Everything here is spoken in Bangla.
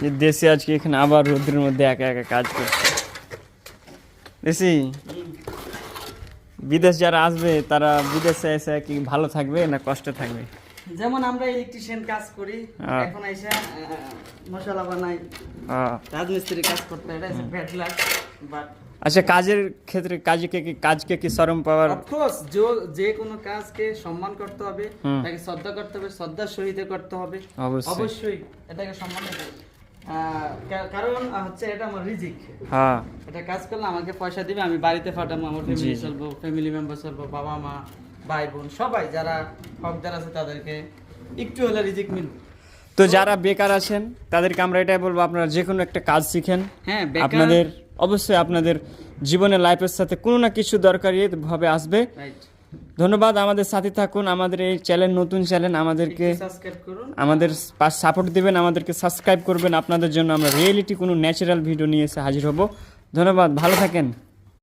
যে দেশে আজকে এখানে আবার রোদ্রের মধ্যে একা একা কাজ করছে। দেশি বিদেশ যারা আসবে তারা বিদেশে এসে কি ভালো থাকবে না কষ্টে থাকবে? যেমন আমরা ইলেকট্রিশিয়ান কাজ করি, এখন এসে মশলা বানাই, রাজমিস্ত্রি কাজ করতে, এটা ব্যাড লাক। বাট আচ্ছা, কাজের ক্ষেত্রে কাজকে কি শরম পাওয়ার? অফকোর্স যে কোনো কাজকে সম্মান করতে হবে, তাকে শ্রদ্ধা করতে হবে, শ্রদ্ধার সহিত করতে হবে, অবশ্যই এটাকে সম্মান করতে হবে। কারণ হচ্ছে এটা আমার রিজিক। হ্যাঁ, এটা কাজ করলে আমাকে পয়সা দিবে, আমি বাড়িতে পাঠাবো, আমার ফ্যামিলি চলবো, ফ্যামিলি মেম্বার চলবো, বাবা মা ভাই বোন সবাই যারা হকদার আছে তাদেরকে একটু হলে রিজিক মিলবে। তো যারা বেকার আছেন তাদেরকে আমরা এটাই বলবো, আপনারা যে কোনো একটা কাজ শিখেন। হ্যাঁ, আপনাদের অবশ্যই আপনাদের জীবনের লাইফের সাথে কোনো না কিছু দরকারি ভাবে আসবে। ধন্যবাদ, আমাদের সাথে থাকুন। আমাদের এই চ্যানেল নতুন চ্যানেল, আমাদেরকে সাবস্ক্রাইব করুন, আমাদের সাপোর্ট দিবেন, আমাদেরকে সাবস্ক্রাইব করবেন। আপনাদের জন্য আমরা রিয়েলিটি কোনো ন্যাচারাল ভিডিও নিয়ে এসে হাজির হব। ধন্যবাদ, ভালো থাকেন।